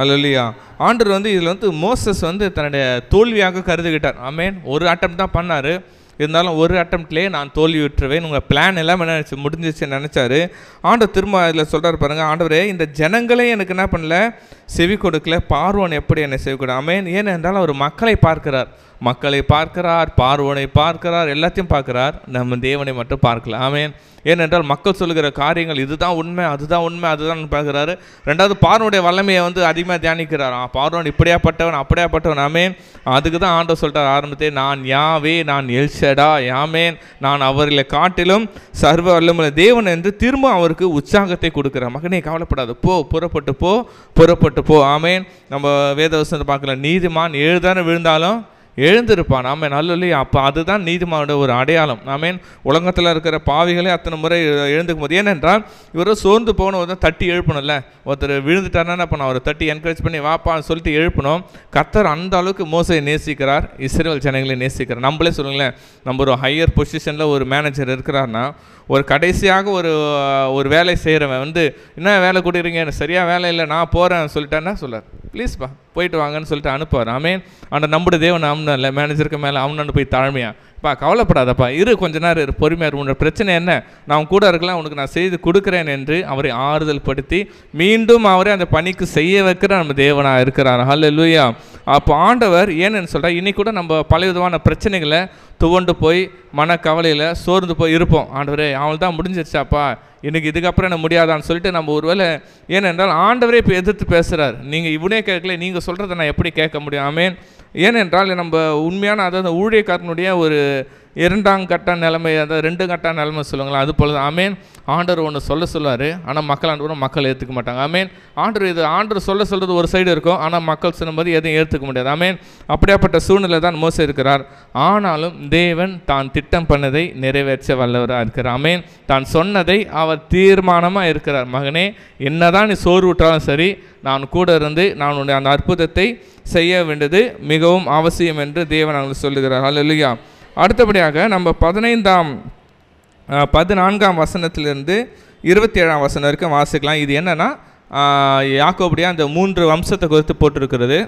அல்லேலூயா. ஆண்டவர் இதில் மோசஸ் தன்னுடைய தோல்வியாக கருதுகிட்டார். ஆமென். ஒரு அட்டம் தான் பண்ணார், இருந்தாலும் ஒரு அட்டம்ப்ட்லேயே நான் தோல்வி விட்டுருவேன், உங்கள் பிளான் எல்லாம் என்ன முடிஞ்சிச்சுன்னு நினச்சாரு. ஆண்டவர் திரும்ப இதில் சொல்கிறார் பாருங்கள், ஆண்டவரே, இந்த ஜனங்களே எனக்கு என்ன பண்ணல, செவி கொடுக்கல, பார்வோன் எப்படி என்னை செவி கொடு. ஆமென். ஏனென்றால் அவர் மக்களை பார்க்கிறார், பார்வோனை பார்க்கிறார், எல்லாத்தையும் பார்க்கிறார். நம்ம தேவனை மட்டும் பார்க்கலாம். ஆமென். ஏனென்றால் மக்கள் சொல்லுகிற காரியங்கள் இதுதான் உண்மை, அதுதான் பார்க்குறாரு. ரெண்டாவது பார்வனுடைய வல்லமையை அதிகமாக தியானிக்கிறார். பார்வன் அப்படியாப்பட்டவன். ஆமென். அதுக்கு தான் ஆண்டவர் சொல்லிட்டார் ஆரம்பத்தே, நான் யாவே, நான் எல்ஷடா, ஆமென், நான் அவர்களை காட்டிலும் சர்வ வல்லமுள்ள தேவன் என்று திரும்ப அவருக்கு உற்சாகத்தை கொடுக்கிறார். மகனே கவலைப்படாது, புறப்பட்டு போ. ஆமென். நம்ம வேதவசனத்தை பார்க்கலாம், நீதிமான் 7 தானே விழுந்தாலும் எழுந்திருப்பான். ஆமென். அல்லேலூயா. அப்போ அதுதான் நீதிமானோட ஒரு அடையாளம். ஆமென். உலகத்தில் இருக்கிற பாவிகளே அத்தனை முறை எழுந்துக்கும் போது, ஏனென்றால் இவரை சோர்ந்து போகணும், தட்டி எழுப்பணும்ல. ஒருத்தர் விழுந்துட்டாருன்னா அப்போ நான் அவரை தட்டி என்கரேஜ் பண்ணி வாப்பான்னு சொல்லிட்டு எழுப்பணும். கர்த்தர் அந்த அளவுக்கு மோசையை நேசிக்கிறார், இஸ்ரவேல் ஜனங்களை நேசிக்கிறார். நம்மளே சொல்லுங்களேன், நம்ம ஒரு ஹையர் பொசிஷனில் ஒரு மேனேஜர் இருக்கிறார்னா, ஒரு கடைசியாக ஒரு வேலை செய்கிறவன் என்ன வேலை கொடுக்குறீங்க, சரியாக வேலை இல்லை, நான் போகிறேன் சொல்லிட்டேன்னா சொல்லார், ப்ளீஸ்ப்பா போயிட்டு வாங்கன்னு சொல்லிட்டு அனுப்புவார். ஆமென். ஆனால் நம்முடைய தேவன் அவனு இல்லை, மேனேஜருக்கு மேலே அவனு போய் தாழ்மையா, கவலைப்படாதப்பா, கொஞ்ச நேரம் பொறுமையாக, உன்னோட பிரச்சனை என்ன, நான் கூட இருக்கலாம், உனக்கு நான் செய்து கொடுக்குறேன் என்று அவரை ஆறுதல் படுத்தி மீண்டும் அவரை அந்த பணிக்கு செய்ய வைக்கிற நம்ம தேவனாக இருக்கிறார். ஹல்லேலூயா. அப்போ ஆண்டவர் ஏன்னு சொல்கிறார், இன்னைக்கு கூட நம்ம பல விதமான பிரச்சனைகளை துவண்டு போய் மனக்கவலையில் சோர்ந்து போய் இருப்போம். ஆண்டவரே அவள் தான் முடிஞ்சிருச்சாப்பா, இன்னைக்கு இதுக்கப்புறம் என்ன முடியாதான்னு சொல்லிட்டு நம்ம ஒருவேளை, ஏனென்றால் ஆண்டவரே இப்போ எதிர்த்து பேசுகிறார். நீங்கள் இவனே கேட்கல, நீங்கள் சொல்கிறத நான் எப்படி கேட்க முடியும். ஆமென். ஏனென்றால் நம்ம உண்மையான, அதாவது ஊழியக்காரனுடைய ஒரு 2ஆம் கட்ட நிலைமை, அதாவது 2 கட்ட நிலைமை சொல்லுங்களா, அது போல தான். ஆமென். ஆண்டவர் ஒன்று சொல்லுவார், ஆனால் மக்கள் ஏற்றுக்க மாட்டாங்க. ஆமென். ஆண்டவர் சொல்கிறது ஒரு சைடு இருக்கும், ஆனால் மக்கள் சொல்லும்போது எதையும் ஏற்றுக்க முடியாது. ஆமென். அப்படியாப்பட்ட சூழ்நிலை தான் மோசே இருக்கிறார். ஆனாலும் தேவன் தான் திட்டம் பண்ணதை நிறைவேற்ற வல்லவராக இருக்கிறார். ஆமென். தான் சொன்னதை அவர் தீர்மானமாக இருக்கிறார். மகனே, என்னதான் நீ சோறு விட்டாலும் சரி, நான் கூட இருந்து நான் உன்னுடைய அந்த அற்புதத்தை செய்ய வேண்டியது மிகவும் அவசியம் என்று தேவன் அவங்களுக்கு சொல்லுகிறார். ஹல்லேலூயா. அடுத்தபடியாக நம்ம 14ஆம் வசனத்திலிருந்து 27ஆம் வசனம் வரைக்கும் வாசிக்கலாம். இது என்னன்னா, யாக்கோபுடைய அந்த 3 வம்சத்தை குறித்து போட்டிருக்கிறது.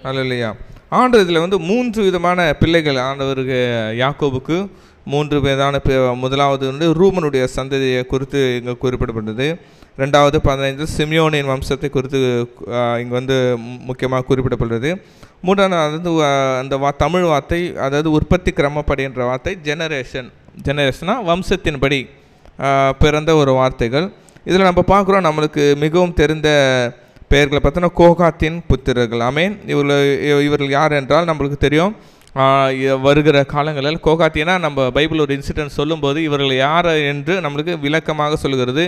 ஹல்லேலூயா. ஆண்டவர் இதில் 3 விதமான பிள்ளைகள் ஆண்டவருக்கு, யாக்கோபுக்கு 3 விதமான, முதலாவது ரூமனுடைய சந்ததியை குறித்து இங்கே குறிப்பிடப்பட்டது. 2வது 15 சிமியோனின் வம்சத்தை குறித்து இங்கே முக்கியமாக குறிப்பிடப்படுறது. 3வது அந்த தமிழ் வார்த்தை, அதாவது உற்பத்தி கிரமப்படி என்ற வார்த்தை ஜெனரேஷனா வம்சத்தின்படி பிறந்த ஒரு வார்த்தைகள். இதில் நம்ம பார்க்குறோம், நம்மளுக்கு மிகவும் தெரிந்த பெயர்களை பார்த்தோன்னா கோகாத்தின் புத்திரர்கள். ஆமென். இவர்கள் யார் என்றால் நம்மளுக்கு தெரியும். வருகிற காலங்களில் கோகாத்தினா நம்ம பைபிள் ஒரு இன்சிடென்ட் சொல்லும்போது இவர்கள் யார் என்று நம்மளுக்கு விளக்கமாக சொல்கிறது.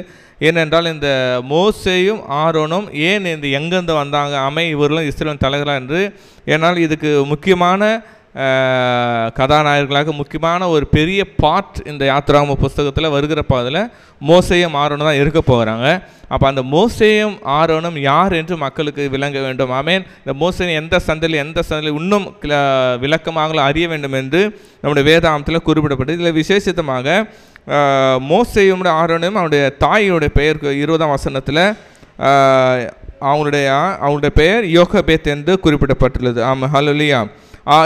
ஏனென்றால் இந்த மோசேயும் ஆரோனும் ஏன் எங்கேருந்து வந்தாங்க, இவர்களும் இஸ்ரவேலின் தலைவர்களா என்று. ஏன்னால் இதுக்கு முக்கியமான கதாநாயகர்களாக முக்கியமான ஒரு பெரிய பார்ட் இந்த யாத்திராகம புஸ்தகத்தில் வருகிற பாதில் மோசேயும் ஆரோனும் தான் இருக்க போகிறாங்க. அப்போ அந்த மோசேயும் ஆரோனும் யார் என்று மக்களுக்கு விளங்க வேண்டும். ஆமென். இந்த மோசேயும் எந்த சந்ததியில் இன்னும் விளக்கமாக அறிய வேண்டும் என்று நம்முடைய வேதாகமத்தில் குறிப்பிடப்பட்டது. இதில் விசேஷித்தமாக மோசேயும் ஆரோனும் அவனுடைய தாயோடைய பெயர் 20ஆம் வசனத்தில் அவங்களுடைய பெயர் யோகபேத் என்று குறிப்பிடப்பட்டுள்ளது. ஆமாம். ஹல்லேலூயா.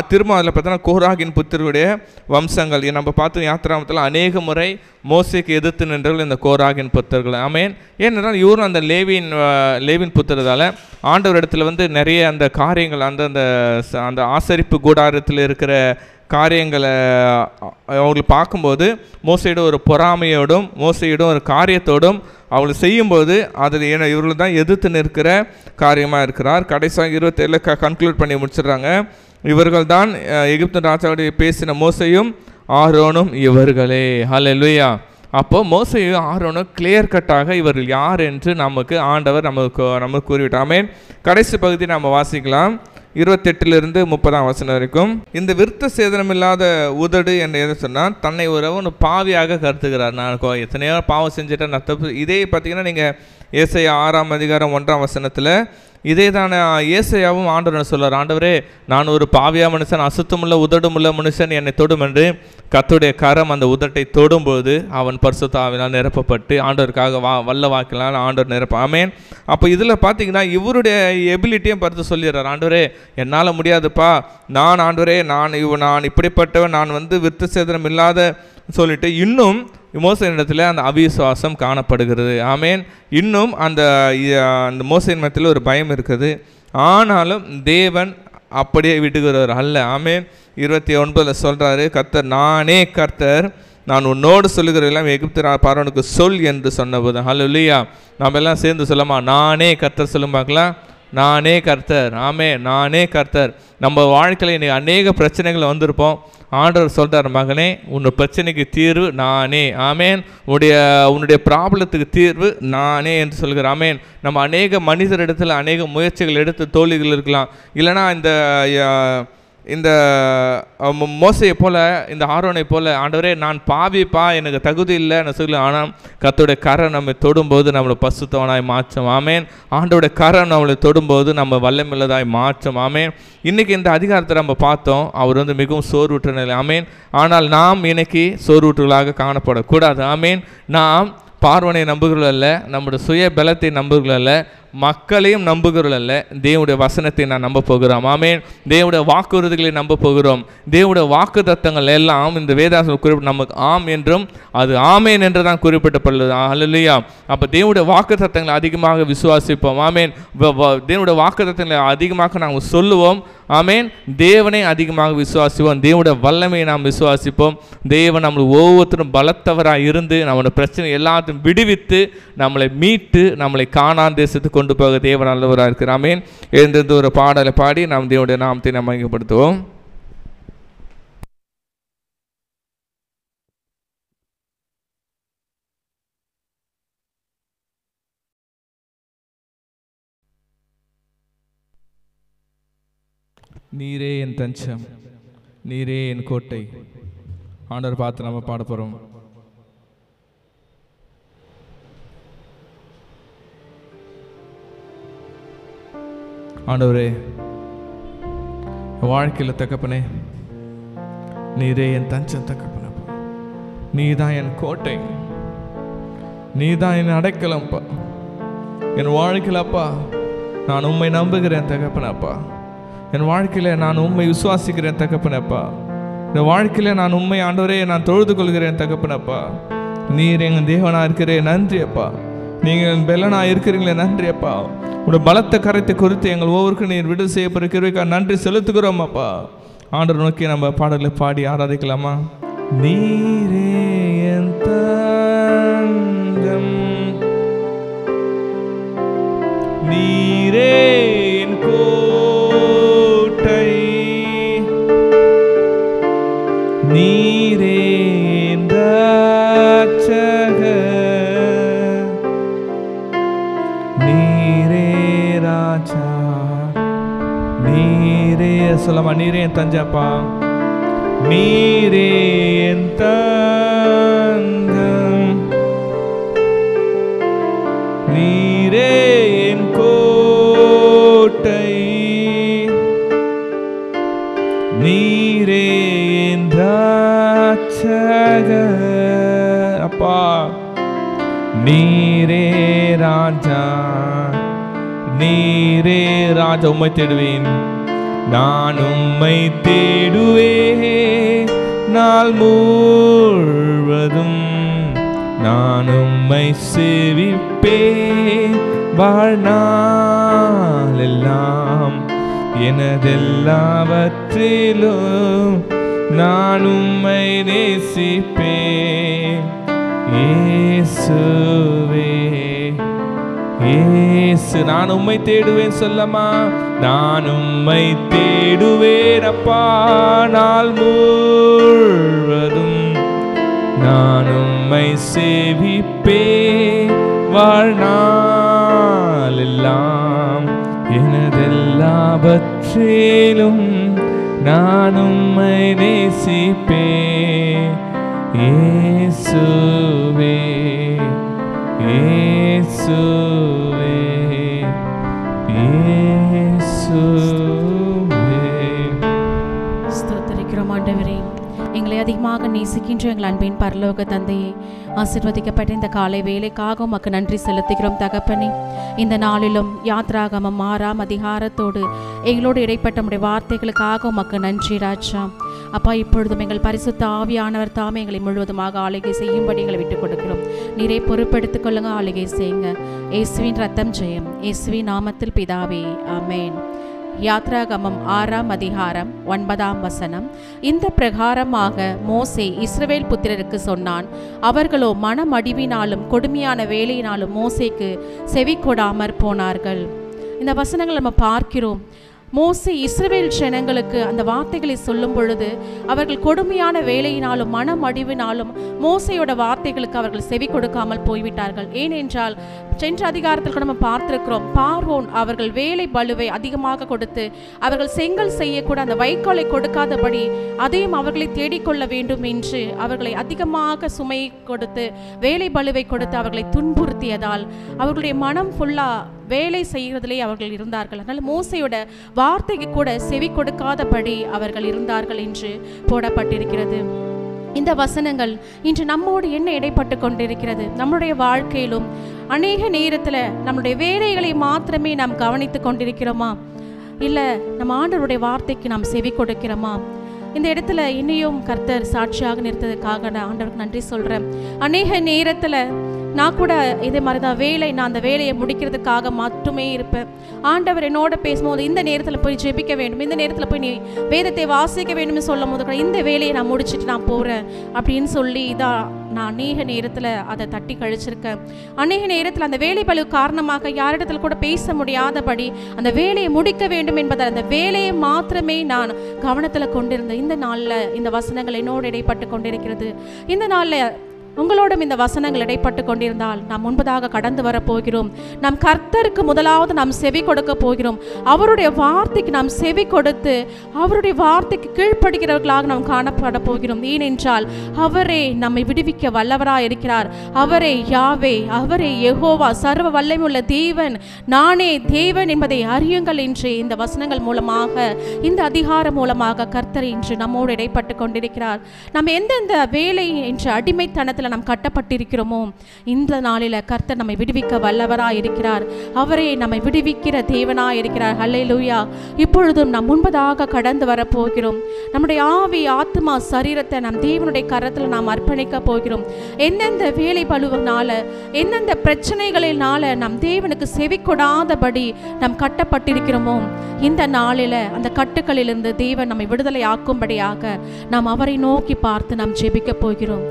திரும்ப அதில் பார்த்தோன்னா கோராகின் புத்திரருடைய வம்சங்கள் நம்ம பார்த்து யாத்திராமத்தில் அநேக முறை மோசேக்கு எதிர்த்து நின்றவர்கள் இந்த கோராகின் புத்திரர்கள். ஆமென். ஏனென்றால் இவரும் அந்த லேவின் புத்திரதால் ஆண்டவர் இடத்துல நிறைய அந்த காரியங்கள், அந்த ஆசரிப்பு கூடாரத்தில் இருக்கிற காரியங்களை அவங்களுக்கு பார்க்கும்போது மோசையோட ஒரு பொறாமையோடும் மோசையோட ஒரு காரியத்தோடும் அவள் செய்யும்போது அதில் இவர்கள் தான் எதிர்த்து நிற்கிற காரியமாக இருக்கிறார். கடைசியாக 27 கன்க்ளூட் பண்ணி முடிச்சிடுறாங்க. இவர்கள் தான் எகிப்து ராஜாவுடைய பேசின மோசையும் ஆரோனும் இவர்களே. ஹல்லேலூயா. அப்போ மோசேயும் ஆரோனும் கிளியர் கட்டாக இவர்கள் யார் என்று நமக்கு ஆண்டவர் நமக்கு கூறிவிட்டார். ஆமென். கடைசி பகுதி நம்ம வாசிக்கலாம் 28 30ஆம் வசனம் வரைக்கும். இந்த விருத்த சேதனமில்லாத உதடு என்று எதை சொன்னால் தன்னை ஒரு பாவியாக கருத்துக்கிறார். நான் எத்தனையோ பாவம் செஞ்சுட்டேன், நான் தப்பு. இதே பார்த்தீங்கன்னா நீங்கள் ஏசாயா 6ஆம் அதிகாரம் 1ஆம் வசனத்தில் இதே தானே ஏசாயாவும் ஆண்டவர் சொல்கிறார், ஆண்டவரே நான் ஒரு பாவியா மனுஷன், அசுத்தமுள்ள உதடுமுள்ள மனுஷன், என்னை தொடும் என்று. கர்த்தருடைய கரம் அந்த உதட்டை தொடும்போது அவன் பரிசுத்த ஆவியினால் நிரப்பப்பட்டு ஆண்டவருக்காக வல்ல வாக்கினால் ஆண்டவர் நிரப்ப. ஆமென். அப்போ இதில் பார்த்தீங்கன்னா இவருடைய எபிலிட்டியும் பார்த்து சொல்லிடுறார், ஆண்டவரே என்னால் முடியாதுப்பா, நான் ஆண்டவரே நான் இப்படிப்பட்டவன், நான் விருத்த சேதனம் இல்லாத சொல்லிட்டு இன்னும் மோசேயின் இடத்துல அந்த அவிசுவாசம் காணப்படுகிறது. ஆமேன். இன்னும் அந்த மோசேயின் இடத்துல ஒரு பயம் இருக்குது. ஆனாலும் தேவன் அப்படியே விட்டுகிறவர் அல்ல. ஆமேன். 29 சொல்கிறாரு, கர்த்தர் நானே கர்த்தர், நான் உன்னோடு சொல்லுகிறதெல்லாம் எகிப்து பார்வோனுக்கு சொல் என்று சொன்னபோது. ஹல்லேலூயா. நம்ம எல்லாம் சேர்ந்து சொல்லமா, நானே கர்த்தர் சொல்லும் பார்க்கலாம். நானே கர்த்தர். ஆமே, நானே கர்த்தர். நம்ம வாழ்க்கையில் இன்னைக்கு அநேக பிரச்சனைகள் வந்திருப்போம். ஆண்டவர் சொல்கிறார், மகனே உன்னோட பிரச்சனைக்கு தீர்வு நானே. ஆமேன். உன்னுடைய ப்ராப்ளத்துக்கு தீர்வு நானே என்று சொல்கிறார். ஆமேன். நம்ம அநேக மனிதரிடத்தில் அநேக முயற்சிகள் எடுத்து தோல்விகள் இருக்கலாம். இல்லைனா இந்த மோசையை போல், இந்த ஆரோனை போல், ஆண்டவரே நான் பாவிப்பா, எனக்கு தகுதி இல்லை நான் சொல்லி, ஆனால் கர்த்தருடைய கரை நம்மை தொடும்போது நம்மளை பசுத்தவனாய் மாற்றும். ஆமேன். ஆண்டவருடைய கரை நம்மளை தொடும்போது நம்ம வல்லமில்லதாய் மாற்றும். ஆமேன். இன்றைக்கி இந்த அதிகாரத்தை நம்ம பார்த்தோம். அவர் மிகவும் சோர்வுற்ற நிலை. ஆமேன். ஆனால் நாம் இன்னைக்கு சோர்வுற்றவர்களாக காணப்படக்கூடாது. ஆமேன். நாம் பார்வனை நம்புகிறவர்கள் அல்ல, நம்முடைய சுய பலத்தை நம்புகிறவர்கள் அல்ல, மக்களையும் நம்புகிறவர்கள் அல்ல, தேவனுடைய வசனத்தை நான் நம்ப போகிறோம். ஆமேன். தேவனுடைய வாக்குறுதிகளை நம்ப போகிறோம். தேவனுடைய வாக்கு தத்தங்கள் எல்லாம் இந்த வேதாசம் குறிப்பிட்டு நமக்கு ஆம் என்றும் அது ஆமேன் என்று தான் குறிப்பிட்டப்படுது. ஹல்லேலூயா. அப்போ தேவனுடைய வாக்கு தத்தங்களை அதிகமாக விசுவாசிப்போம். ஆமேன். தேவனுடைய வாக்கு தத்தங்களை அதிகமாக நாம் சொல்லுவோம். ஆமேன். தேவனை அதிகமாக விசுவாசிப்போம். தேவனுடைய வல்லமையை நாம் விசுவாசிப்போம். தேவன் நம்மளை ஒவ்வொருத்தரும் பலத்தவராக இருந்து நம்மளோட பிரச்சனை எல்லாத்தையும் விடுவித்து நம்மளை மீட்டு நம்மளை கானான் தேசத்துக்கு கொண்டு போக தேவன் நல்லவராக இருக்கிறார். ஆமேன். எழுந்திருந்து ஒரு பாடலை பாடி நாம் தேவனுடைய நாமத்தை நாம் மகிமைப்படுத்துவோம். நீரே என் தஞ்சம், நீரே என் கோட்டை. ஆண்டவர் பார்த்து நம்ம பாட போகிறோம். ஆண்டவரே, வாழ்க்கையில் தகப்பனே, நீரே என் தஞ்சம் தகப்பனப்பா, நீ தான் என் கோட்டை, நீ தான் என் அடைக்கலம்ப்பா. என் வாழ்க்கையில் அப்பா நான் உம்மை நம்புகிறேன் தகப்பனப்பா. என் வாழ்க்கையில் நான் உண்மை விசுவாசிக்கிறேன் தகப்பனப்பா. என் வாழ்க்கையில் நான் உண்மை ஆண்டவரே நான் தொழுது கொள்கிறேன் தகப்பனப்பா. நீர் எங்கள் தேவனாக இருக்கிறேன், நன்றி அப்பா. நீங்கள் என் பெலனாக இருக்கிறீங்களே, நன்றி அப்பா. உடைய பலத்த கரைத்தை குறித்து எங்கள் ஒவ்வொருக்கும் நீர் விடுதலை செய்யப்படுற கிருபைக்காக நன்றி செலுத்துகிறோம் அப்பா. ஆண்டவர் நோக்கி நம்ம பாடலை பாடி ஆராதிக்கலாமா? நீரே என் தஞ்சம், நீரே என் கோட்டை, நீரே என் இரட்சகர், நீரே ராஜா, நீரே சொல்லமா, நீரே என் தஞ்சப்பா, நீரே என் தஞ்சம், நீரே என் கோட்டை, நீரே என் இரட்சகர் அப்பா, நீரே ராஜா, நீரே ராஜா. உம்மை தேடுவேன், நான் உம்மை தேடுவேன் நாள் முழுவதும், நான் உம்மை சேவிப்பேன் வாழ்நாளெல்லாம், எனதெல்லாவற்றிலும் நான் உம்மை நேசிப்பேன் இயேசுவே, இயேசு. நான் உம்மை தேடுவேன் சொல்லமா, நான் உம்மை தேடுவேன் அப்பா நாள் முழுவதும், நான் உம்மை சேவிப்பேன் வாழ்நாளெல்லாம், எனதெல்லாவற்றிலும் நான் உம்மை நேசிப்பேன் இயேசுவே, இயேசுவே, இயேசுவே. ஸ்தோத்திரிக்கிறோம் ஆண்டவரே. எங்களை அதிகமாக நேசிக்கின்ற எங்கள் அன்பின் பரலோக தந்தையே, ஆசீர்வதிக்கப்பட்ட இந்த காலை வேலைக்காக உமக்கு நன்றி செலுத்துகிறோம் தகப்பனே. இந்த நாளிலும் யாத்ராகமம் 6ஆம் அதிகாரத்தோடு எங்களோடு இடைப்பட்ட உடைய வார்த்தைகளுக்காக உமக்கு நன்றி ராஜா. அப்பா இப்பொழுதும் எங்கள் பரிசுத்த ஆவியானவர் தாமே எங்களை முழுவதுமாக ஆளுகை செய்யும்படி எங்களை விட்டுக் கொடுக்கிறோம். நீரை பொறுப்பெடுத்துக் கொள்ளுங்க, ஆளுகை செய்யுங்க. இயேசுவின் ரத்தம் ஜெயம். இயேசுவின் நாமத்தில் பிதாவே, ஆமென். யாத்ராகமம் 6ஆம் அதிகாரம் 9ஆம் வசனம். இந்த பிரகாரமாக மோசே இஸ்ரவேல் புத்திரருக்கு சொன்னான், அவர்களோ மனமடிவினாலும் கொடுமையான வேலையினாலும் மோசேக்கு செவி கொடாமற் போனார்கள். இந்த வசனங்கள் நம்ம பார்க்கிறோம். மோசே இஸ்ரவேல் ஜனங்களுக்கு அந்த வார்த்தைகளை சொல்லும் பொழுது அவர்கள் கொடுமையான வேலையினாலும் மனமடிவினாலும் மோசையோட வார்த்தைகளுக்கு அவர்கள் செவி கொடுக்காமல் போய்விட்டார்கள். ஏனென்றால் சென்ற அதிகாரத்தில் நம்ம பார்த்திருக்கிறோம், பார்வோன் அவர்கள் வேலை பளுவை அதிகமாக கொடுத்து அவர்கள் செங்கல் செய்யக்கூட அந்த வைக்கோலை கொடுக்காதபடி அதையும் அவர்களை தேடிக்கொள்ள வேண்டும் என்று அவர்களை அதிகமாக சுமை கொடுத்து வேலை பளுவை கொடுத்து அவர்களை துன்புறுத்தியதால் அவர்களுடைய மனம் ஃபுல்லா வேலை செய்கிறதிலே அவர்கள் இருந்தார்கள். அதனால் மோசையோட வார்த்தைக்கு கூட செவி கொடுக்காதபடி அவர்கள் இருந்தார்கள் என்று போடப்பட்டிருக்கிறது. இந்த வசனங்கள் இன்று நம்மோடு என்ன இடைப்பட்டு கொண்டிருக்கிறது? நம்முடைய வாழ்க்கையிலும் அநேக நேரத்தில் நம்முடைய வேலைகளை மாத்திரமே நாம் கவனித்து கொண்டிருக்கிறோமா, இல்லை நம்ம ஆண்டவருடைய வார்த்தைக்கு நாம் செவி கொடுக்கிறோமா? இந்த இடத்துல இன்னையும் கர்த்தர் சாட்சியாக நிறுத்ததுக்காக நான் ஆண்டவருக்கு நன்றி சொல்கிறேன். அநேக நேரத்தில் நான் கூட இதே மாதிரி தான் நான் அந்த வேலையை முடிக்கிறதுக்காக மட்டுமே இருப்பேன். ஆண்டவர் என்னோட பேசும்போது இந்த நேரத்தில் போய் ஜெபிக்க வேண்டும், இந்த நேரத்தில் போய் நீ வேதத்தை வாசிக்க வேண்டும்னு சொல்லும் போது கூட இந்த வேலையை நான் முடிச்சுட்டு நான் போகிறேன் அப்படின்னு சொல்லி இதான் நான் அநேக நேரத்தில் அதை தட்டி கழிச்சிருக்கேன். அநேக நேரத்தில் அந்த வேலை பளு காரணமாக யாரிடத்தில் கூட பேச முடியாதபடி அந்த வேலையை முடிக்க வேண்டும் என்பதால் அந்த வேலையை மாத்திரமே நான் கவனத்தில் கொண்டிருந்தேன். இந்த நாளில் இந்த வசனங்கள் என்னோடு இடைப்பட்டு கொண்டிருக்கிறது. இந்த நாளில் உங்களோடும் இந்த வசனங்கள் இடைப்பட்டு கொண்டிருந்தால் நாம் முன்பதாக கடந்து வரப்போகிறோம். நாம் கர்த்தருக்கு முதலாவது நாம் செவி கொடுக்க போகிறோம். அவருடைய வார்த்தைக்கு நாம் செவி கொடுத்து அவருடைய வார்த்தைக்கு கீழ்ப்படுகிறவர்களாக நாம் காணப்பட போகிறோம். ஏனென்றால் அவரே நம்மை விடுவிக்க வல்லவராய் இருக்கிறார். அவரே யாவே, அவரே யெகோவா, சர்வ வல்லமையுள்ள தேவன், நானே தேவன் என்பதை அறியுங்கள் என்று இந்த வசனங்கள் மூலமாக, இந்த அதிகாரம் மூலமாக கர்த்தர் இன்று நம்மோடு இடைப்பட்டு கொண்டிருக்கிறார். நாம் எந்தெந்த வேலை என்ற அடிமைத்தனத்தில் நாம் கட்டப்பட்டிருக்கிறோமோ இந்த நாளில் கர்த்தர் நம்மை விடுவிக்க வல்லவராய் இருக்கிறார். அவரே நம்மை விடுவிக்கிற தேவனாய் இருக்கிறார். ஹல்லேலூயா. இப்பொழுதும் நாம் முன்பதாக கடந்து வரப்போகிறோம். நம்முடைய ஆவி, ஆத்மா, சரீரத்தை நம் தேவனுடைய கரத்தில் நாம் அர்ப்பணிக்க போகிறோம். எந்தெந்த வேலை பளுவினால, எந்தெந்த பிரச்சனைகளினால நம் தேவனுக்கு செவி கொடாதபடி நாம் கட்டப்பட்டிருக்கிறோமோ இந்த நாளில் அந்த கட்டுக்களிலிருந்து தேவன் நம்மை விடுதலை ஆக்கும்படியாக நாம் அவரை நோக்கி பார்த்து நாம் ஜெபிக்க போகிறோம்.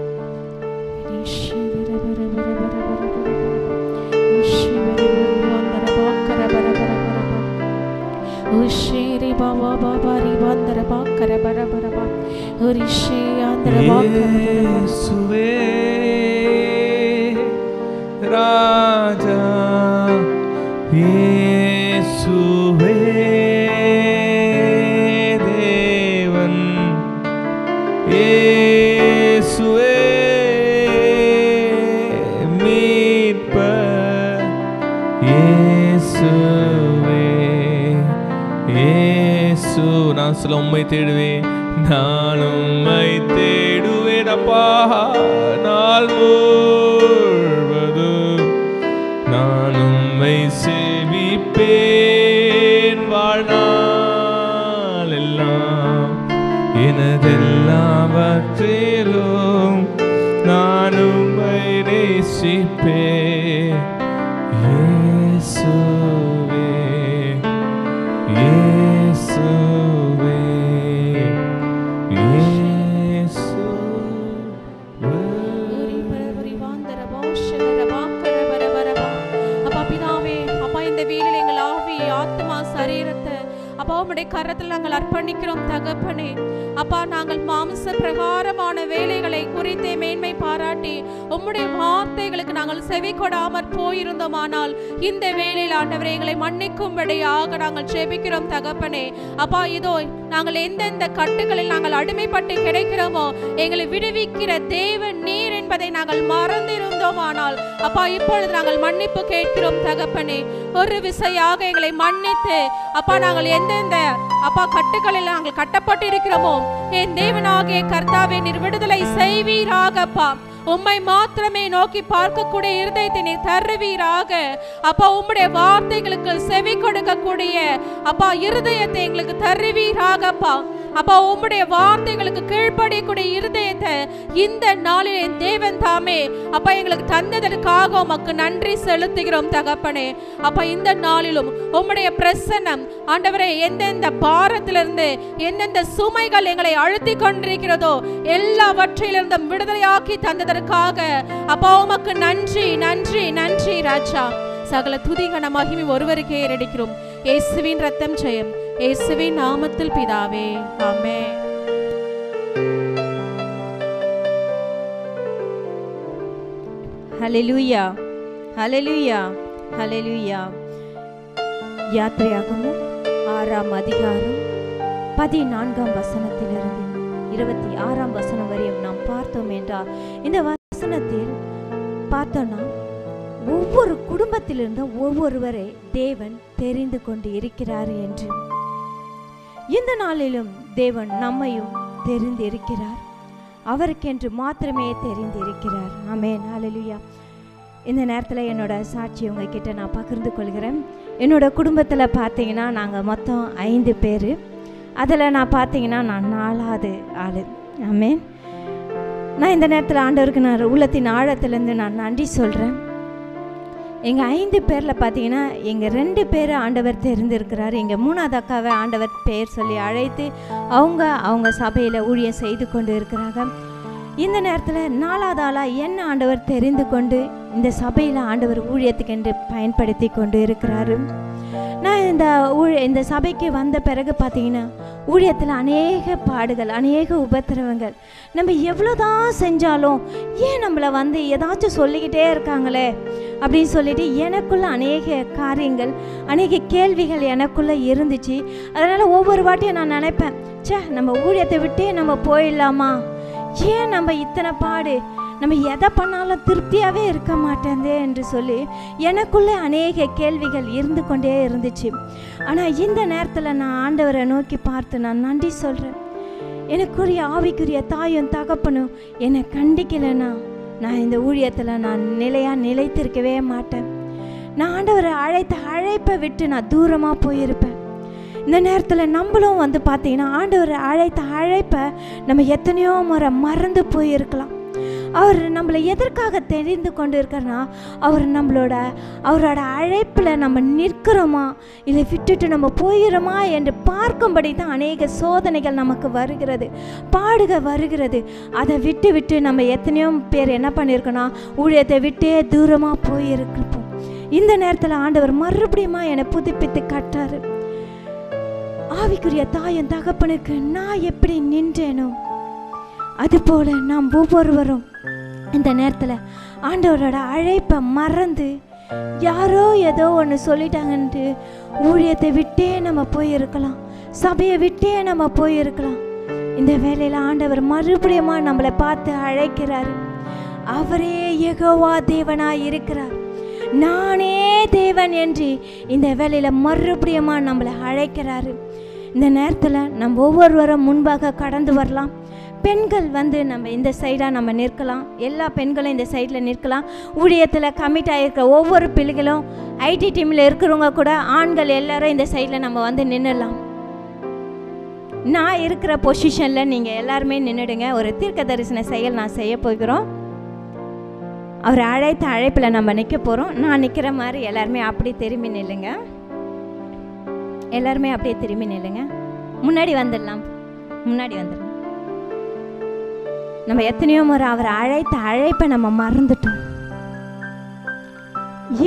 ராஜா இயேசுவே தேவன் இயேசுவே மீட்பர் இயேசுவே இயேசு. நான் சொல்ல உம்மை தேடுவேன், நான் உம்மை தேடுவேன் அப்பா, நாள் முழுவதும் நான் உம்மை சேவிப்பேன் வாழ்நாள் எல்லாம். எனதெல்லாவற்றிலும் நான் உம்மை நேசிப்பேன் இயேசுவே இயேசுவே உம்முடைய கரத்தில் நாங்கள் அர்ப்பணிக்கிறோம் தகப்பனே. அப்பா, நாங்கள் மாம்ச பிரகாரமான வேலைகளை குறித்தே மேன்மை பாராட்டி உம்முடைய வார்த்தைகளுக்கு நாங்கள் செவி கொடாமற் போயிருந்தோமானால் இந்த வேளையில் ஆண்டவரே எங்களை மன்னிக்கும்படியாக நாங்கள் ஜெபிக்கிறோம் தகப்பனே. அப்பா, இதோ நாங்கள் எந்தெந்த கட்டுகளில் நாங்கள் அடிமைப்பட்டு கிடைக்கிறோமோ எங்களை விடுவிக்கிற தேவன் நீர் என்பதை நாங்கள் மறந்திருந்தோமானால் அப்பா இப்பொழுது நாங்கள் மன்னிப்பு கேட்கிறோம் தகப்பனே. ஒரு விசையாக எங்களை மன்னித்து அப்பா நாங்கள் எந்தெந்த அப்பா கட்டுகளில் நாங்கள் கட்டப்பட்டு இருக்கிறோமோ என் தேவனாகிய கர்த்தாவே நீர் விடுதலை செய்வீராகப்பா. உம்மை மாத்திரமே நோக்கி பார்க்கக்கூடிய இருதயத்தை நீ தருவீராக அப்பா. உம்முடைய வார்த்தைகளுக்கு செவி கொடுக்கக்கூடிய அப்பா இருதயத்தை எங்களுக்கு தருவீராகப்பா. அப்பா உம்முடைய வார்த்தைகளுக்கு கீழ்ப்படியக்கூடிய இருதயத்தை இந்த நாளில் என் தேவன் தாமே அப்பா எங்களுக்கு தந்ததற்காக உமக்கு நன்றி செலுத்துகிறோம் தகப்பனே. அப்பா இந்த நாளிலும் உம்முடைய பிரசன்னம் ஆண்டவரே எந்தெந்த பாரத்திலிருந்து எந்தெந்த சுமைகள் எங்களை அழுத்தி கொண்டிருக்கிறதோ எல்லாவற்றிலிருந்தும் விடுதலையாக்கி தந்ததற்காக அப்பா உமக்கு நன்றி நன்றி நன்றி ராஜா. சகல துதிகன மகிமை ஒருவருக்கே ஏறெடுக்கிறோம். இயேசுவின் ரத்தம் ஜெயம். இயேசுவின் நாமத்தில் பிதாவே, ஆமென். ஹல்லேலூயா, ஹல்லேலூயா, ஹல்லேலூயா. யாத்திரையாகமம் 6ஆம் அதிகாரம் 14ஆம் வசனத்திலிருந்து 26ஆம் வசனம் வரையும் நாம் பார்த்தோம் என்றால், இந்த வசனத்தில் பார்த்தோம்னா ஒவ்வொரு குடும்பத்திலிருந்து ஒவ்வொருவரை தேவன் தெரிந்து கொண்டு இருக்கிறார் என்று. இந்த நாளிலும் தேவன் நம்மையும் தெரிந்திருக்கிறார். அவருக்கென்று மாத்திரமே தெரிந்திருக்கிறார். ஆமென், ஹல்லேலூயா. இந்த நேரத்தில் என்னோட சாட்சி உங்ககிட்ட நான் பகிர்ந்து கொள்கிறேன். என்னோட குடும்பத்தில் பார்த்தீங்கன்னா நாங்கள் மொத்தம் 5 பேர். அதில் நான் பார்த்தீங்கன்னா நான் 4ஆவது ஆள். ஆமென். நான் இந்த நேரத்தில் ஆண்டவருக்கு நான் உள்ளத்தின் ஆழத்திலேருந்து நான் நன்றி சொல்கிறேன். எங்கள் 5 பேரில் பார்த்தீங்கன்னா எங்கள் 2 பேரை ஆண்டவர் தெரிந்திருக்கிறார். எங்கள் 3ஆவது அக்காவை ஆண்டவர் பெயர் சொல்லி அழைத்து அவங்க சபையில் ஊழியம் செய்து கொண்டு இருக்கிறாங்க. இந்த நேரத்தில் 4ஆவது ஆளாக என்ன ஆண்டவர் தெரிந்து கொண்டு இந்த சபையில் ஆண்டவர் ஊழியத்துக்கென்று பயன்படுத்தி கொண்டு இருக்கிறாரு. நான் இந்த சபைக்கு வந்த பிறகு பார்த்தீங்கன்னா ஊழியத்தில் அநேக பாடுகள், அநேக உபத்திரவங்கள். நம்ம எவ்வளோதான் செஞ்சாலும் ஏன் நம்மளை ஏதாச்சும் சொல்லிக்கிட்டே இருக்காங்களே அப்படின்னு சொல்லிட்டு எனக்குள்ள அநேக காரியங்கள், அநேக கேள்விகள் எனக்குள்ளே இருந்துச்சு. அதனால் ஒவ்வொரு வாட்டியும் நான் நினைப்பேன், ச்சே நம்ம ஊழியத்தை விட்டே நம்ம போயிடலாமா, ஏன் நம்ம இத்தனை பாடு, நம்ம எதை பண்ணாலும் திருப்தியாகவே இருக்க மாட்டேந்தே என்று சொல்லி எனக்குள்ளே அநேக கேள்விகள் இருந்து கொண்டே இருந்துச்சு. ஆனால் இந்த நேரத்தில் நான் ஆண்டவரை நோக்கி பார்த்து நான் நன்றி சொல்கிறேன். எனக்குரிய ஆவிக்குரிய தாயும் தகப்பனும் என்னை கண்டிக்கலைன்னா நான் இந்த ஊழியத்தில் நான் நிலைத்திருக்கவே மாட்டேன். நான் ஆண்டவரை அழைப்பை விட்டு நான் தூரமாக போயிருப்பேன். இந்த நேரத்தில் நம்மளும் பார்த்தீங்கன்னா ஆண்டவரை அழைப்பை நம்ம எத்தனையோ முறை மறந்து போயிருக்கலாம். அவர் நம்மளை எதற்காக தெரிந்து கொண்டு இருக்கிறனா, அவரோட அழைப்பில் நம்ம நிற்கிறோமா இல்லை விட்டுட்டு நம்ம போயிடுறோமா என்று பார்க்கும்படி தான் அநேக சோதனைகள் நமக்கு வருகிறது, பாடுக வருகிறது. அதை விட்டு நம்ம எத்தனையோ பேர் என்ன பண்ணியிருக்கோன்னா ஊழியத்தை விட்டே தூரமாக போயிருக்கப்போம். இந்த நேரத்தில் ஆண்டவர் மறுபடியுமா என்னை புதுப்பித்து காட்டாரு. ஆவிக்குரிய தாயின் தகப்பனுக்கு நான் எப்படி நின்றேனோ அதுபோல நாம் ஒவ்வொருவரும் இந்த நேரத்தில் ஆண்டவரோட அழைப்பை மறந்து யாரோ ஏதோ ஒன்று சொல்லிட்டாங்கன்ட்டு ஊழியத்தை விட்டே நம்ம போயிருக்கலாம், சபையை விட்டே நம்ம போயிருக்கலாம். இந்த வேலையில் ஆண்டவர் மறுபடியுமா நம்மளை பார்த்து அழைக்கிறார். அவரே யெகோவா தேவனாய் இருக்கிறார். நானே தேவன் என்று இந்த வேலையில் மறுபடியுமா நம்மளை அழைக்கிறாரு. இந்த நேரத்தில் நம்ம ஒவ்வொருவரும் முன்பாக கடந்து வரலாம். பெண்கள் நம்ம இந்த சைடாக நம்ம நிற்கலாம். எல்லா பெண்களும் இந்த சைடில் நிற்கலாம். ஊழியத்தில் கமிட் ஆகிருக்கிற ஒவ்வொரு பிள்ளைகளும், ஐடி டீமில் இருக்கிறவங்க கூட, ஆண்கள் எல்லாரும் இந்த சைடில் நம்ம நின்றுடலாம். நான் இருக்கிற பொசிஷனில் நீங்கள் எல்லாருமே நின்றுடுங்க. ஒரு தீர்க்க தரிசன செயல் நான் செய்ய போகிறோம். அவர் அழைத்த அழைப்பில் நம்ம நிற்க போகிறோம். நான் நிற்கிற மாதிரி எல்லாருமே அப்படியே திரும்பி நில்லுங்க. எல்லாருமே அப்படியே திரும்பி நில்லுங்க. முன்னாடி வந்துடலாம். நம்ம எத்தனையோ முறை அவர் அழைத்த அழைப்பை நம்ம மறந்துட்டோம்.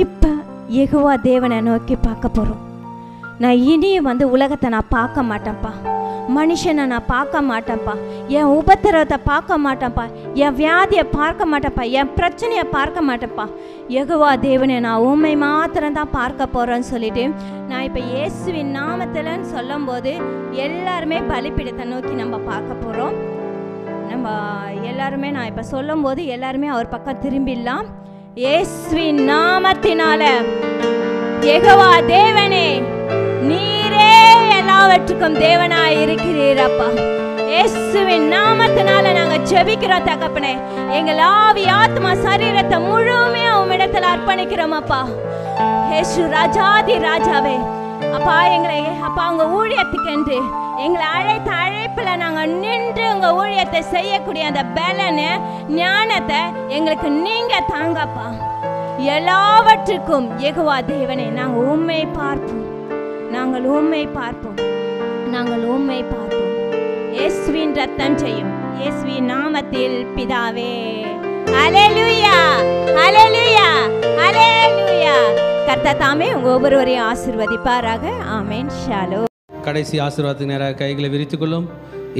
இப்போ யெகோவா தேவனை நோக்கி பார்க்க போகிறோம். நான் இனியும் உலகத்தை நான் பார்க்க மாட்டேன்ப்பா, மனுஷனை நான் பார்க்க மாட்டேன்ப்பா, என் உபத்திரவத்தை பார்க்க மாட்டேன்ப்பா, என் வியாதியை பார்க்க மாட்டேன்ப்பா, என் பிரச்சனையை பார்க்க மாட்டேன்ப்பா. யெகோவா தேவனை நான் உண்மை மாத்திரம்தான் பார்க்க போகிறேன்னு சொல்லிட்டு நான் இப்போ இயேசுவின் நாமத்தில்னு சொல்லும் போது எல்லாருமே பலிபீடத்தை நோக்கி நம்ம பார்க்க போகிறோம். நம்ம எல்லாருமே நான் இப்போ சொல்லும் போது எல்லாருமே அவர் பக்கம் திரும்பிடலாம். இயேசுவின் நாமத்தினால யெகோவா தேவனே, நீரே எல்லாவற்றுக்கும் தேவனாய் இருக்கிறீரப்பா. இயேசுவின் நாமத்தினால நாங்க ஜெபிக்கிறோம் தகப்பனே. எங்கள் ஆவி ஆத்மா சரீரத்தை முழுமையா உம்மிடத்தில் அர்ப்பணிக்கிறோம் அப்பா. இயேசு ராஜாதி ராஜாவே, அப்பா எங்களை அப்பா உங்க ஊழியத்துக்கென்று எங்களை அழைத்த அழைப்புல நாங்க நின்று உங்க ஊழியத்தை செய்யக்கூடிய அந்த பலனை ஞானத்தை எங்களுக்கு நீங்க தாங்கப்பா. எல்லாவற்றுக்கும் யெகோவா தேவனே நாங்கள் உம்மை பார்ப்போம், நாங்கள் உம்மை பார்ப்போம், நாங்கள் உம்மை பார்ப்போம். இயேசுவின் ரத்தம் செய்யும் இயேசுவின் நாமத்தில் பிதாவே. ஹல்லேலூயா, ஹல்லேலூயா, ஹல்லேலூயா. கர்த்தர் தாமே உங்க ஒவ்வொருவரையும் ஆசீர்வதிப்பாராக. ஆமென். ஷாலோம். கடைசி ஆசீர்வாதத்துக்கு நேராக கைகளை விரித்துக்கொள்ளும்.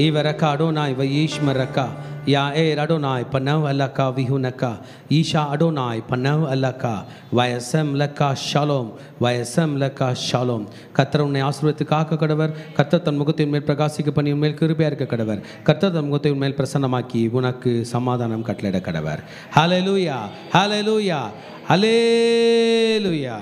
ஈவரக்கா அடோனாய் வயீஷ்மரக்கா யா ஏ அடோனாய் பனவ் அல்லக்கா விஹுனக்கா ஈஷா அடோனாய் பனவ் அல்லக்கா வயசம் லக்கா ஷாலோம், வயசம் லக்கா ஷாலோம். கர்த்தர் உன்னை ஆசீர்வதித்து காக்க கடவர். கர்த்தர் தன் முகத்தின் மேல் பிரகாசிக்க பண்ணி உன்மேல் கிருபையா இருக்க கடவர். கர்த்தர் தன் முகத்தை உன்மேல் பிரசன்னமாக்கி உனக்கு சமாதானம் கட்டளையிட கடவர். ஹல்லேலூயா, ஹல்லேலூயா, ஹல்லேலூயா.